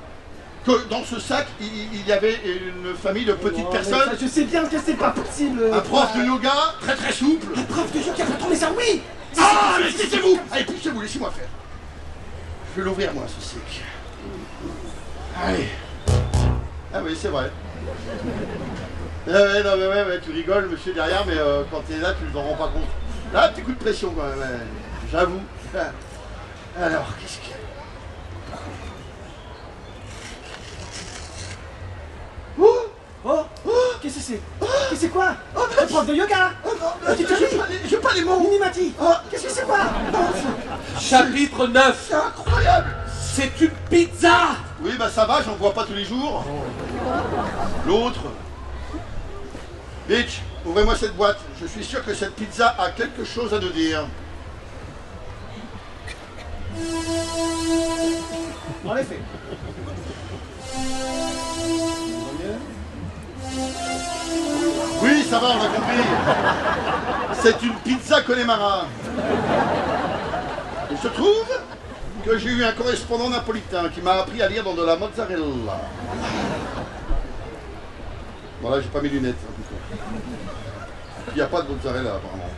Que dans ce sac, il y avait une famille de petites personnes? Ça, je sais bien que c'est pas possible. Un prof de yoga, très souple. Un prof de yoga, patron, mais ça oui. Ah, mais laissez-vous. Allez, poussez-vous, laissez-moi faire. Je vais l'ouvrir, moi, ce sac. Allez. Ah oui, c'est vrai. Ouais, tu rigoles, monsieur, derrière, mais quand t'es là, tu ne t'en rends pas compte. Là, petit coup de pression, quand même, j'avoue. Alors, qu'est-ce qu'il y a? Qu'est-ce que c'est? Qu'est-ce que c'est quoi? Un prof de yoga. J'ai pas les mots. Minimati. Qu'est-ce que c'est quoi? Chapitre 9. C'est incroyable. C'est une pizza. Oui, bah ça va, j'en vois pas tous les jours. L'autre. Bitch, ouvrez-moi cette boîte. Je suis sûr que cette pizza a quelque chose à nous dire. En effet. Oui, ça va, on a compris. C'est une pizza Connemara. Il se trouve que j'ai eu un correspondant napolitain qui m'a appris à lire dans de la mozzarella. Voilà, j'ai pas mes lunettes. Il n'y a pas de mozzarella apparemment.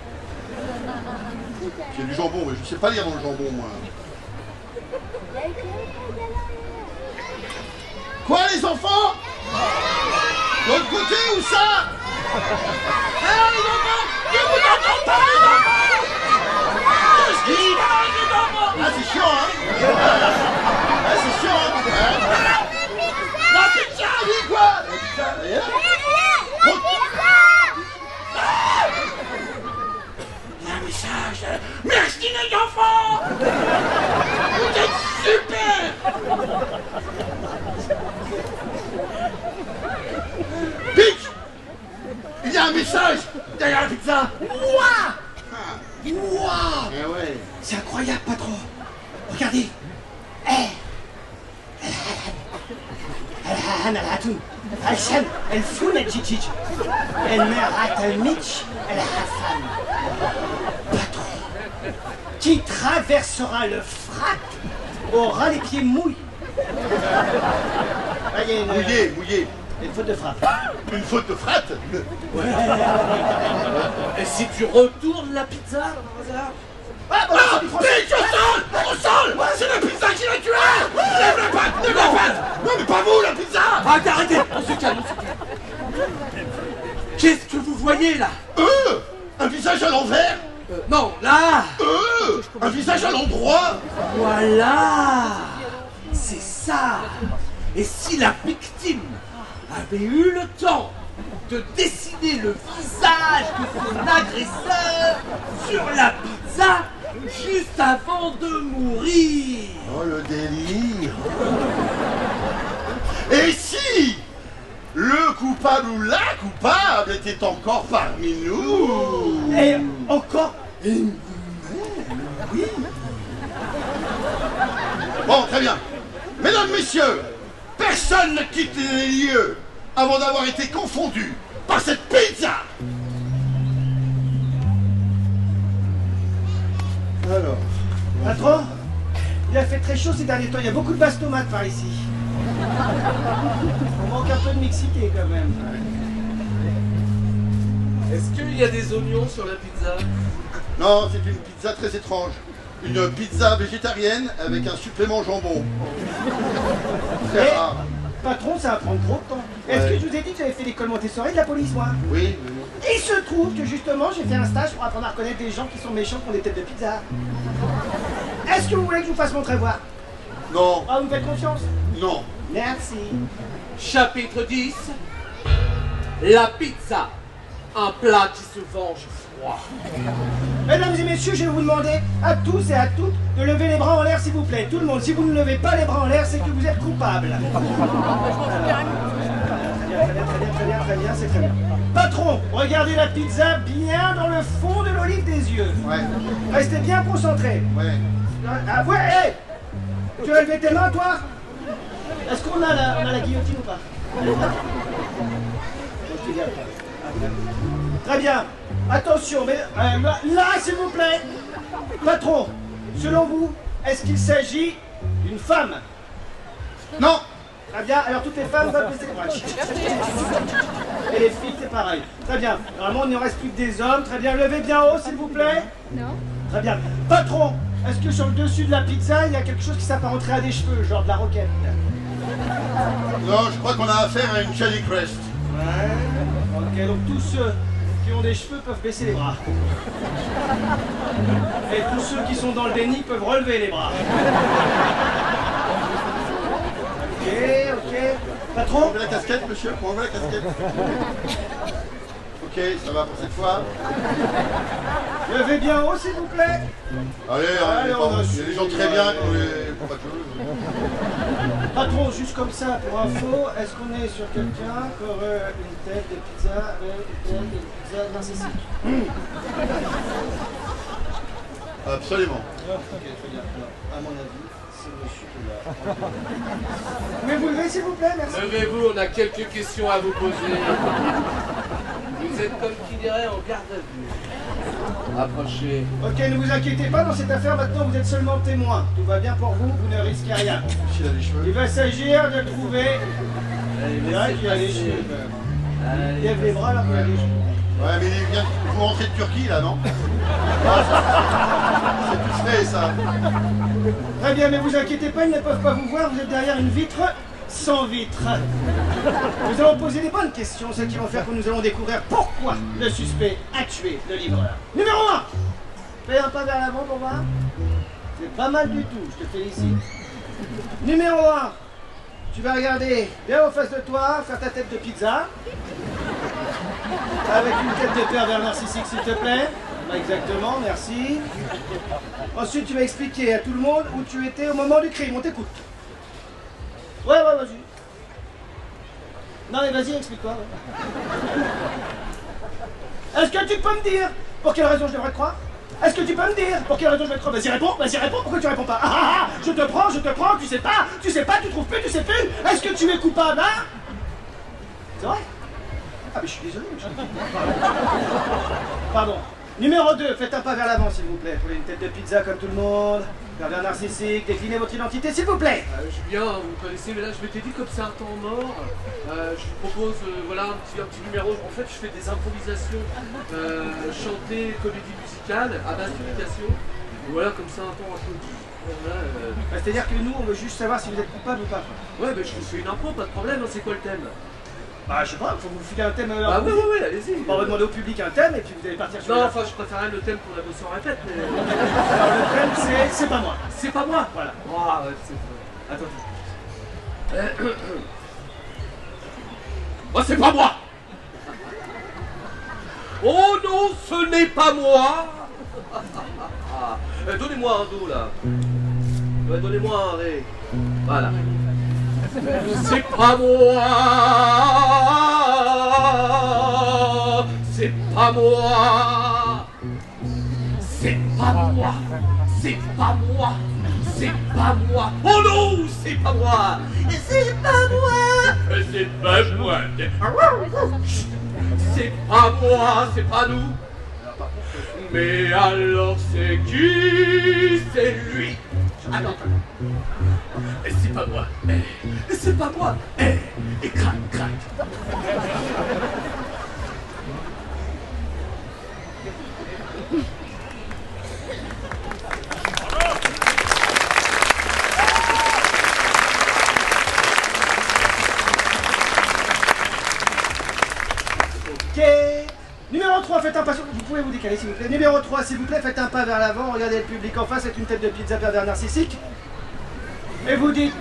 Il y a du jambon, mais je sais pas lire dans le jambon, moi. Quoi, les enfants? De l'autre côté ou ça? Ah, les enfants! Je vous entends pas, les enfants! Qu'est-ce qui se passe, les enfants? Ah, c'est chiant, hein? Ah, c'est chiant, hein? La pizza, oui, quoi? La pizza, d'ailleurs? Il y a un message. Merci, les enfants! Vous êtes super! Bitch! Il y a un message derrière la pizza! Ouah! Eh ouais. C'est incroyable, patron. Regardez. أنا العتون عشان الفونة جيجيج المرأة الميتش الحفان patron qui traversera le frat aura les pieds mouillés. Ah, il y a Mouillé. une faute de frappe. Une faute de frappe? Et si tu retournes la pizza, par hasard? Ah, bon, c'est du français. Au sol C'est la pizza qui l'a tué! Lève la patte! Non, mais pas vous, la pizza! Arrêtez, on se calme, Qu'est-ce que vous voyez là? Un visage à l'envers? Non, là! Un visage à l'endroit? Voilà! C'est ça! Et si la victime avait eu le temps de dessiner le visage de son agresseur sur la pizza juste avant de mourir? Oh, le délire! Et si le coupable ou la coupable était encore parmi nous? Et encore. Bon, très bien. Mesdames, messieurs, personne ne quitte les lieux avant d'avoir été confondu par cette pizza. Alors, Patron, il a fait très chaud ces derniers temps. Il y a beaucoup de bastomates par ici. On manque un peu de mixité quand même. Est-ce qu'il y a des oignons sur la pizza? non, c'est une pizza très étrange. Une pizza végétarienne avec un supplément jambon. Très Eh, rare. patron, ça va prendre trop de temps. Est-ce que je vous ai dit que j'avais fait l'école Montessori de la police, moi? Oui. Il se trouve que justement, j'ai fait un stage pour apprendre à reconnaître des gens qui sont méchants qui ont des têtes de pizza. Est-ce que vous voulez que je vous fasse montrer voir? Non, Ah, vous me faites confiance? non. Merci. Chapitre 10. La pizza. Un plat qui se venge froid. Mesdames et messieurs, je vais vous demander à tous et à toutes de lever les bras en l'air, s'il vous plaît. Tout le monde, si vous ne levez pas les bras en l'air, c'est que vous êtes coupable. Très bien, c'est très bien. Patron, regardez la pizza bien dans le fond de l'olive des yeux. Ouais, Restez bien concentrés. ouais. Ah ouais, hey, tu as levé tes mains, toi? Est-ce qu'on a la guillotine ou pas? Très bien. Attention, mais là, s'il vous plaît. Patron, selon vous, est-ce qu'il s'agit d'une femme? Non, Très bien, alors toutes les femmes doivent baisser les bras. Et les filles, c'est pareil. Très bien. Normalement, il ne reste plus que des hommes. Très bien, levez bien haut, s'il vous plaît. Non. Très bien. Patron, est-ce que sur le dessus de la pizza, il y a quelque chose qui s'apparenterait à des cheveux, genre de la roquette? non, je crois qu'on a affaire à une Chali Crest. Ouais. Ok, donc tous ceux qui ont des cheveux peuvent baisser les bras. Et tous ceux qui sont dans le déni peuvent relever les bras. Ok. Patron? Enlevez la casquette, monsieur, pour enlever la casquette. Ok, ça va pour cette fois. Levez bien haut, s'il vous plaît. Allez, Allez, on va il y a des gens très bien qui ont les combatteuses. Patron, juste comme ça, pour info, est-ce qu'on est sur quelqu'un qui aurait une tête de pizza avec une tête de pizza narcissique? Absolument. Ok, très bien. Alors, à mon avis, c'est monsieur qui l'a. Vous pouvez vous lever, s'il vous plaît, merci. Levez-vous, on a quelques questions à vous poser. Vous êtes comme qui dirait en garde à vue. Approchez. Ok, ne vous inquiétez pas, dans cette affaire, maintenant, vous êtes seulement témoin. Tout va bien pour vous, vous ne risquez rien. S'il a les cheveux. Il va s'agir de trouver... Allez, C'est vrai qu'il a les cheveux, quand même. Il lève les bras alors qu'il a les cheveux. Ouais, mais il vient vous rentrer de Turquie, là, non? C'est tout frais, ça. Très bien, mais vous inquiétez pas, ils ne peuvent pas vous voir, vous êtes derrière une vitre sans vitre. Nous allons poser des bonnes questions, celles qui vont faire que nous allons découvrir pourquoi le suspect a tué le livreur. Numéro 1. Fais un pas vers l'avant pour voir. C'est pas mal du tout, je te félicite. Numéro 1. Tu vas regarder bien en face de toi, faire ta tête de pizza. Avec une tête de pervers narcissique, s'il te plaît. Exactement, merci. Ensuite, tu vas expliquer à tout le monde où tu étais au moment du crime. On t'écoute. Ouais, vas-y. Non, mais vas-y, explique-toi. Ouais. Est-ce que tu peux me dire pour quelle raison je devrais te croire? Est-ce que tu peux me dire pour quelle raison je vais te prendre? Vas-y réponds, pourquoi tu réponds pas? Je te prends, tu sais pas, tu trouves plus, tu sais plus. Est-ce que tu es coupable, hein? C'est vrai? Ah mais je suis désolé, Pardon. Numéro 2, faites un pas vers l'avant s'il vous plaît. Prenez une tête de pizza comme tout le monde. Pervers narcissique, déclinez votre identité s'il vous plaît. Julien, vous me connaissez, mais là je m'étais dit comme c'est un temps mort. Je vous propose voilà, un petit numéro. En fait, je fais des improvisations chantées, comédie musicale, à base d'imitation. Voilà, comme ça un temps un peu. Voilà, C'est-à-dire que nous, on veut juste savoir si vous êtes coupable ou pas. Ouais, mais je vous fais une impro, pas de problème. Hein, c'est quoi le thème? Bah, je sais pas, faut vous filer un thème. Ah oui, allez-y. On va demander au public un thème et puis vous allez partir sur. Non, enfin, je préférerais le thème qu'on a bossé en répète, mais. Alors, le thème, c'est pas moi. C'est pas moi. Voilà. Ah, ouais, c'est. Attends. Oh, c'est pas moi. Oh non, ce n'est pas moi. Donnez-moi un do là. Ouais, donnez-moi un ré. Voilà. C'est pas moi. C'est pas moi. C'est pas moi. C'est pas moi. C'est pas moi. Oh non, c'est pas moi. C'est pas moi. C'est pas moi. C'est pas moi, c'est pas nous. Mais alors c'est qui? C'est lui. Attends. C'est pas moi. C'est pas moi. Et crac, crac. Ok. Numéro 3, faites un pas. Vous pouvez vous décaler s'il vous plaît. Numéro 3, s'il vous plaît, faites un pas vers l'avant. Regardez le public en face, c'est une tête de pizza pervers narcissique. Et vous dites.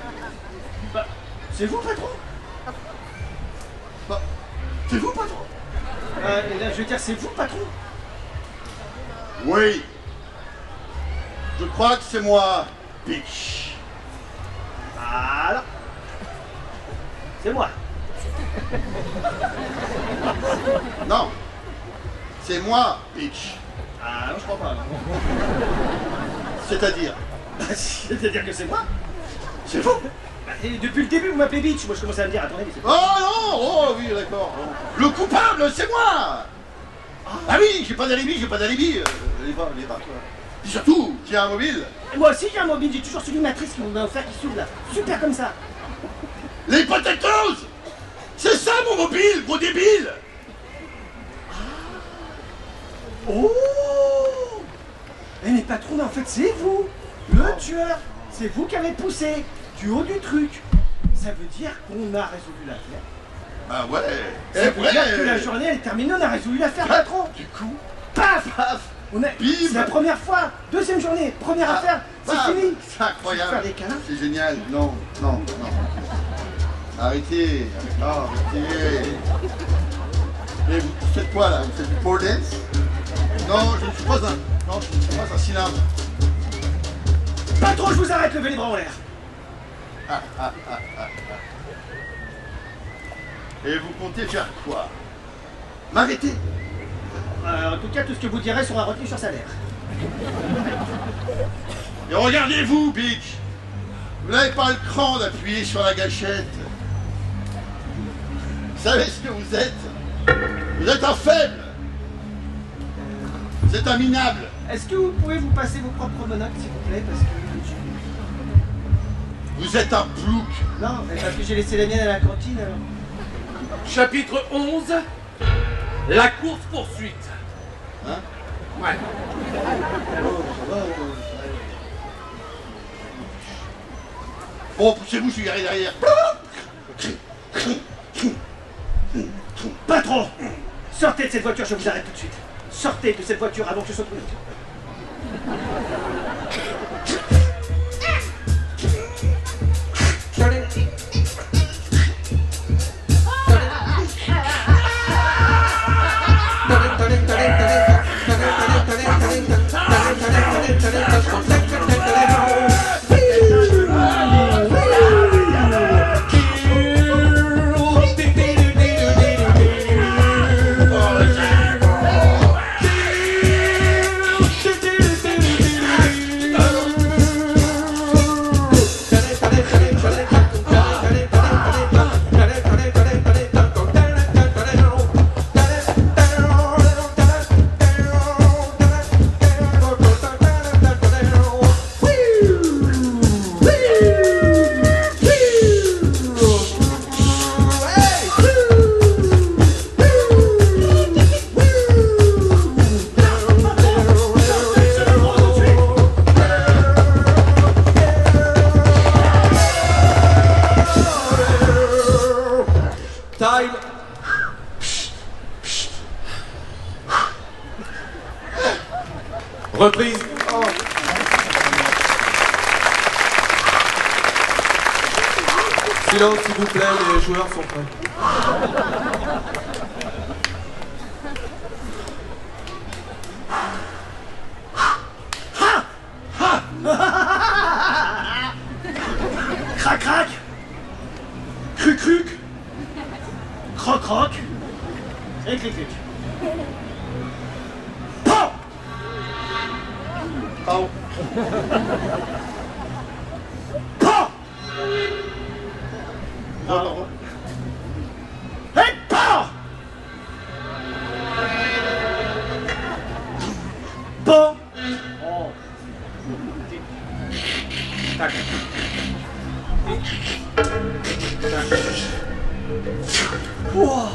Bah, c'est vous, patron? Bah, c'est vous, patron? Et là, je veux dire, c'est vous, patron? Oui. Je crois que c'est moi, bitch. Voilà. C'est moi. Non. C'est moi, bitch. Ah, non, je crois pas. C'est-à-dire. C'est-à-dire que c'est moi? C'est vous? Bah, et depuis le début, vous m'appelez bitch. Moi, je commence à me dire, attendez, mais c'est pas. Oh non. Oh oui, d'accord. Le coupable, c'est moi. Ah oui, j'ai pas d'alibi. Les bras, toi. Et surtout, j'ai un mobile. Et moi aussi, j'ai un mobile. J'ai toujours celui de Matrice qui m'a offert qui s'ouvre là. Super comme ça. Les potatoes. C'est ça mon mobile, gros débile. Oh! Eh mais patron, mais en fait c'est vous, le tueur. C'est vous qui avez poussé du haut du truc. Ça veut dire qu'on a résolu l'affaire. Ah ouais. Ça veut dire que la journée elle est terminée, on a résolu l'affaire, patron. Du coup, Paf! paf. On a. Bim. C'est la première fois. Deuxième journée, première affaire. C'est Paf. fini. C'est incroyable. Faire des câlins. C'est génial. Non. Arrêtez. Arrêtez. Mais vous faites quoi là? Vous faites du pole dance? Non, je ne suis pas un. Non, je ne suis pas un cylindre. Patron, je vous arrête, levez les bras en l'air. Et vous comptez faire quoi? M'arrêter? En tout cas, tout ce que vous direz sera retenu sur salaire. Et regardez-vous, bitch. Vous n'avez pas le cran d'appuyer sur la gâchette. Vous savez ce que vous êtes? Vous êtes un faible. Vous êtes un minable. Est-ce que vous pouvez vous passer vos propres monocs, s'il vous plaît, parce que Vous êtes un plouc. non, mais parce que j'ai laissé les miennes à la cantine. Alors. Chapitre 11. La course-poursuite. Hein? Ouais. Bon, poussez-vous, je suis garé derrière. Patron, sortez de cette voiture, je vous arrête tout de suite. Sortez de cette voiture avant que je sois pris. Reprise. Silence, s'il vous plaît, les joueurs sont prêts. Crac crac. Cruc cruc. Croc croc. Et clic clic. Pan. Pardon. Pan. Non, non. Et pan. Pan. Oh. Tac. Wow.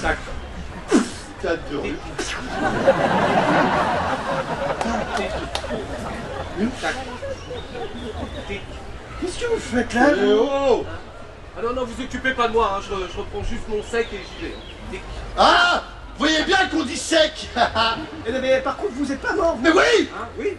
Tac. T'adores. Qu'est-ce que vous faites là? Eh oh! Ah non, non, vous occupez pas de moi, hein. Je reprends juste mon sec et j'y vais. Tic. Ah! Vous voyez bien qu'on dit sec. Mais par contre, vous êtes pas mort, vous. Mais oui! Hein, oui.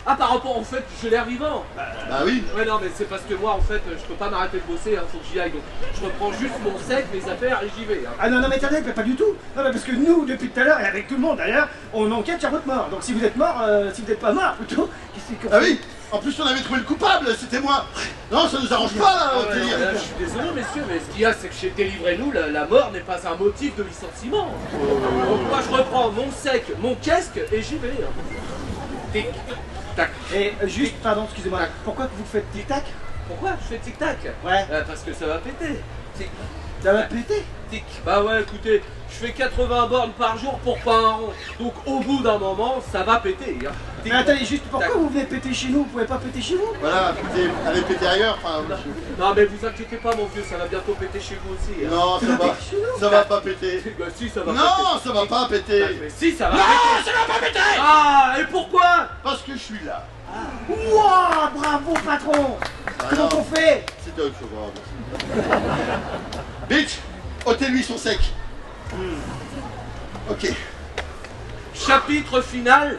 Ah, par rapport, en fait, j'ai l'air vivant. Bah oui. Ouais, non, mais c'est parce que moi, en fait, je peux pas m'arrêter de bosser, hein, faut que j'y aille. Donc, je reprends juste mon sec, mes affaires et j'y vais. Hein. Ah non, non, mais attendez, pas du tout. Non, mais parce que nous, depuis tout à l'heure, et avec tout le monde d'ailleurs, on enquête sur votre mort. Donc si vous êtes mort, si vous n'êtes pas mort, plutôt, qu'est-ce que... Ah oui. En plus, on avait trouvé le coupable, c'était moi. Non, ça nous arrange pas, là, Ah votre ouais, délire. non, là, je suis désolé, messieurs, mais ce qu'il y a, c'est que chez Délivrez-nous, la mort n'est pas un motif de licenciement. Donc moi, je reprends mon sec, mon casque et j'y vais. Hein. Tic, tac. Et juste, pardon, excusez-moi, pourquoi que vous faites tic-tac? Pourquoi je fais tic-tac? Ouais. Parce que ça va péter. Tic, Ça va péter? tic. Bah ouais, écoutez, je fais 80 bornes par jour pour pas un rond. Donc au bout d'un moment, ça va péter. Hein. Tic, Mais attendez, juste, pourquoi tac. vous venez péter chez nous? Vous pouvez pas péter chez vous? Voilà, écoutez, allez péter ailleurs, enfin... Non mais vous inquiétez pas mon vieux, ça va bientôt péter chez vous aussi. Hein. Non, ça va, ça va pas péter. Bah si, ça va Non, péter. ça va pas péter. Mais si, ça va Non, péter. ça va pas péter. Ah, et pourquoi? Parce que je suis là. Wouah, bravo patron! Comment non. qu'on fait? C'est autre chose, merci. Bitch, ôtez-lui son sec. Ok. Chapitre final,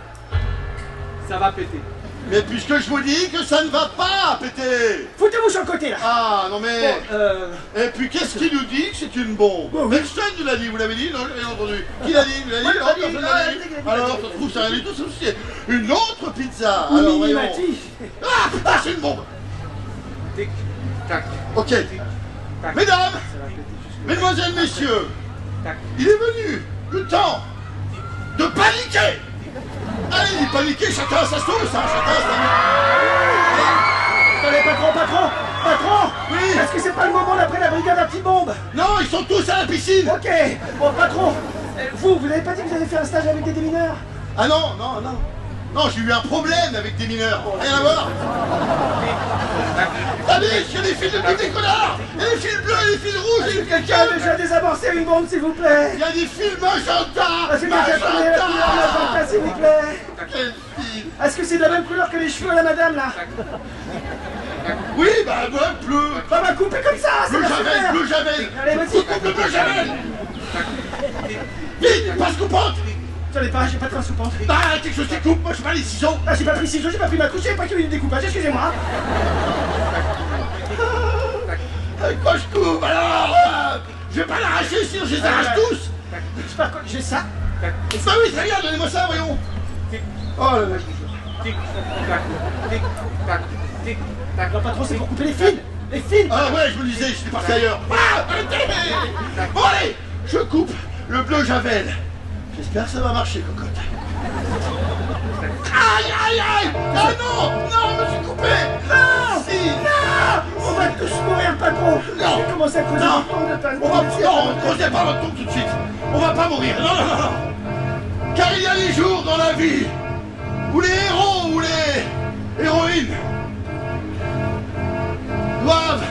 ça va péter. Mais puisque je vous dis que ça ne va pas péter. Foutez-vous sur le côté là! Ah, non mais... Bon, Et puis qu'est-ce qui nous dit que c'est une bombe? Bon, oui. Personne ne l'a dit, vous l'avez dit? Non, je l'ai entendu. Qui l'a dit? Vous l'avez dit? Moi, Non, je l'ai dit. personne l'a dit. Ah, Alors, ça se trouve, c'est rien du tout, c'est une autre pizza. Alors, voyons. Minimati! Ah, c'est une bombe. Tic, tac, Ok. tac. Mesdames, Ça va péter jusque mesdemoiselles, messieurs, tac. il est venu le temps de paniquer. Allez, paniquer, chacun à sa sauce, hein, chacun à sa... Attendez, patron! Patron! Oui. Est-ce que c'est pas le moment d'après la brigade à petite bombe? Non, ils sont tous à la piscine. Ok! Bon, patron! Vous n'avez pas dit que vous avez fait un stage avec des démineurs? Ah non, non, non. Non, j'ai eu un problème avec des mineurs. Rien à voir. Allez, il y a des fils de pute des connards. Il y a des fils bleus, il y a des fils rouges, il y a des Quelqu'un a déjà désamorcé une bombe, s'il vous plaît! Il y a des fils magenta. Est-ce que quelqu'un connaît la couleur magenta, s'il vous plaît? Quel fil? Est-ce que c'est de la même couleur que les cheveux à la madame, là? Oui, bah, bleu. Bah, coupez comme ça! C'est Bleu pas javel, super! bleu javel. Allez, vas-y! Coupe le bleu javel. Vite, passe coupante. J'en ai pas, j'ai pas de train soupante. Bah, quelque chose qui coupe, moi je sais pas les ciseaux. Ah, j'ai pas pris ciseaux, j'ai pas pris ma couche, j'ai pas qu'il y ait eu du découpage, excusez-moi! Avec quoi je coupe alors je vais pas l'arracher, sinon je les arrache tous. J'espère que j'ai ça! Bah oui, très bien, donnez-moi ça, voyons. Oh là là. Tic, tac, tic, tac, tic, tac. Non, patron, c'est pour couper les fils! Les fils! Ah ouais, je me disais, j'étais parti ailleurs. Ah, arrêtez. Bon allez, je coupe le bleu javel. J'espère que ça va marcher, cocotte. Aïe, aïe, aïe. Ah non, non, je me suis coupé. Non! Si. Non! On va tous mourir, patron! Non. J'ai commencé à creuser Non. du fond de ta On va, non, ne creusez pas votre tombe tout de suite. On va pas mourir. Non, non, non, non. Car il y a des jours dans la vie où les héros ou les héroïnes doivent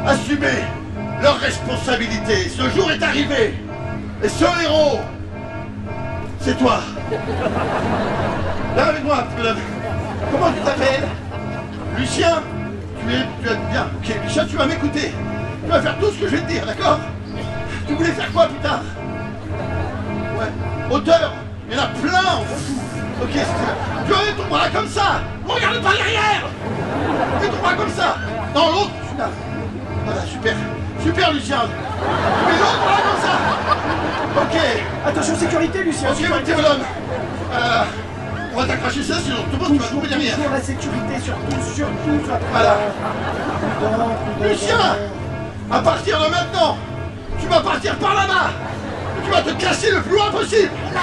assumer leurs responsabilités. Ce jour est arrivé. Et ce héros, c'est toi. Là avec moi, madame. Comment tu t'appelles? Lucien. Tu as bien. Ok, Lucien, tu vas m'écouter. Tu vas faire tout ce que je vais te dire, d'accord? Tu voulais faire quoi, putain? Ouais. Auteur, il y en a plein, on s'en fout. Ok, tu avais ton bras comme ça. Regarde pas derrière. Fais ton bras comme ça. Non, l'autre, celui-là. Voilà, super. Super, Lucien. Mais l'autre bras comme ça. Ok. Attention, sécurité, Lucien. Ok, mon petit bonhomme. On va t'accrocher ça, sinon tout le monde tu vas tomber derrière. Toujours la sécurité, surtout. Voilà. Lucien, à partir de maintenant, tu vas partir par là-bas. Tu vas te casser le plus loin possible. Là,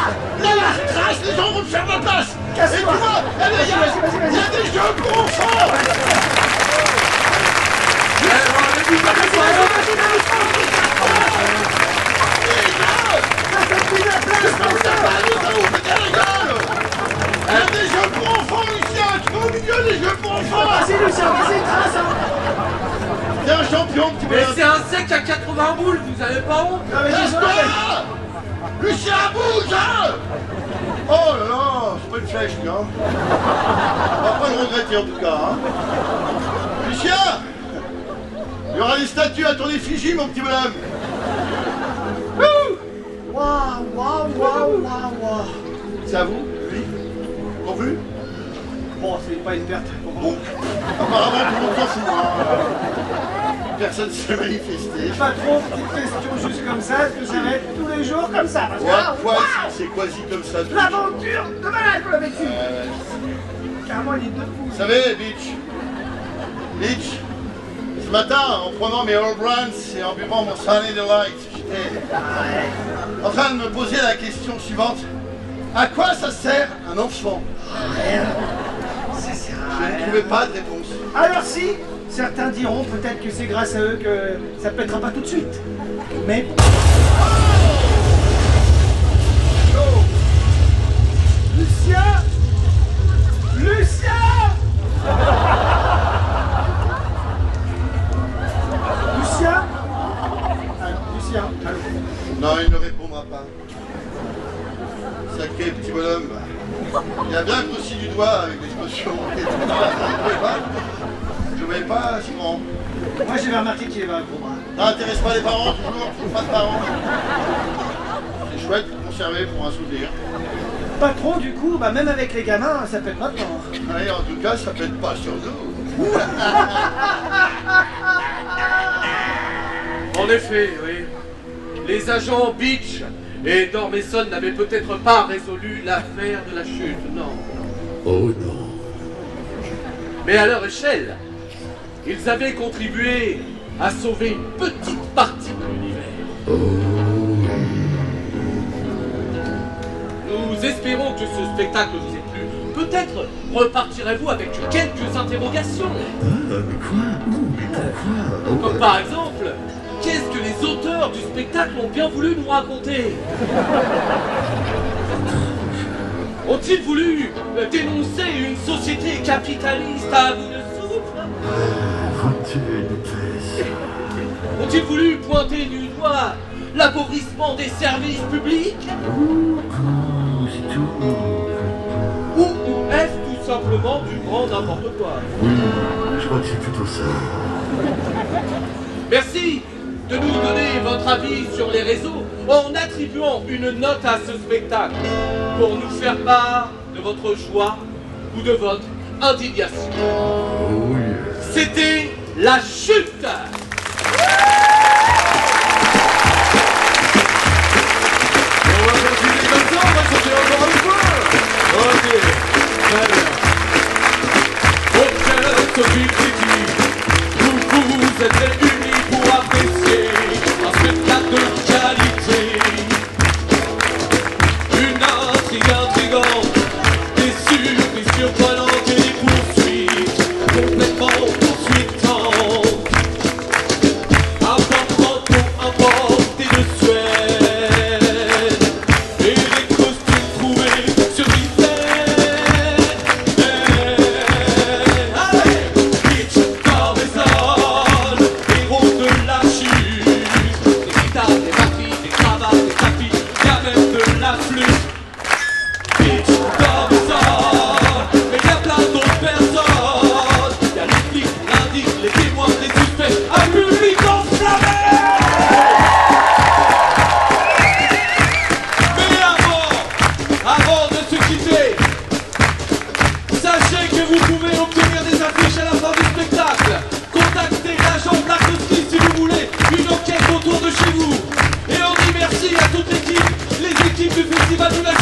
trace, les gens vont te faire de la place. Casse-toi. Et tu vois, il y a des jeux pour enfants. Il y a des jeux pour enfants, Lucien. Tu vas au milieu des jeux pour enfants. Vas-y, Lucien, vas-y, trace. T'es un champion, petit Mais bonhomme. c'est un sec à 80 boules, vous avez pas honte? Non, mais Lâche-toi. Lucien, bouge, hein. Oh là là, c'est pas une flèche, lui, hein. On va pas le regretter, en tout cas, hein. Lucien, il y aura des statues à ton effigie, mon petit bonhomme. Waouh. C'est à vous, lui? T'as vu? Bon, c'est pas une perte. Bon, apparemment, tout le monde s'en fout, hein. Personne s'est manifesté. Patron, petite question juste comme ça, est-ce que ça va être tous les jours comme ça? Parce que là, C'est quasi comme ça. tous les jours. l'aventure de malade qu'on a vécu. Carrément, il est debout. Vous savez, Beach, ce matin, en prenant mes All Brands et en buvant mon Sunny Delight, j'étais en train de me poser la question suivante. À quoi ça sert un enfant? Ça sert à Je ne rien. trouvais pas de réponse. Alors si, certains diront peut-être que c'est grâce à eux que ça pètera pas tout de suite. Mais... Lucien! Lucien, allô. Non, il ne répondra pas. Sacré petit bonhomme. Il a bien grossi du doigt avec l'explosion. Je ne voyais pas si grand. Moi j'avais remarqué qu'il avait un gros bras. N'intéresse pas les parents, toujours pas de parents. C'est chouette pour conserver pour un souvenir. Patron, du coup, bah même avec les gamins, ça pète maintenant. Allez, en tout cas, ça pète pas sur nous. En effet, oui. Les agents Beach et Dormeson n'avaient peut-être pas résolu l'affaire de la chute, non. Oh non. Mais à leur échelle, ils avaient contribué à sauver une petite partie de l'univers. Nous espérons que ce spectacle vous ait plu. Peut-être repartirez-vous avec quelques interrogations. Comme par exemple, qu'est-ce que les auteurs du spectacle ont bien voulu nous raconter? Ont-ils voulu dénoncer une société capitaliste à bout de souffle? Ont-ils voulu pointer du doigt l'appauvrissement des services publics? Ou est-ce tout simplement du grand n'importe quoi? Je crois que c'est plutôt ça. Merci de nous donner votre avis sur les réseaux en attribuant une note à ce spectacle pour nous faire part de votre joie ou de votre indignation. C'était La Chute. On va continuer comme ça, on va chanter encore une fois. Ok, très bien. Aucun Sophie, vous êtes réunis pour apprécier un spectacle de qualité. Une intrigue intrigante, des surprises surprenantes et des poursuites complètement poursuitantes. Un porte-manteau importé de Suède et des costumes trouvés sur Vinted. Allez, Beach, Dormeson, héros de la chute. Des guitares, des batteries, des cravates, des tapis, y'a même de la flûte. Beach, Dormeson, mais y'a plein d'autres personnes. Y'a les flics, l'indice, les témoins, les suspects, un public enflammé. du festival du lac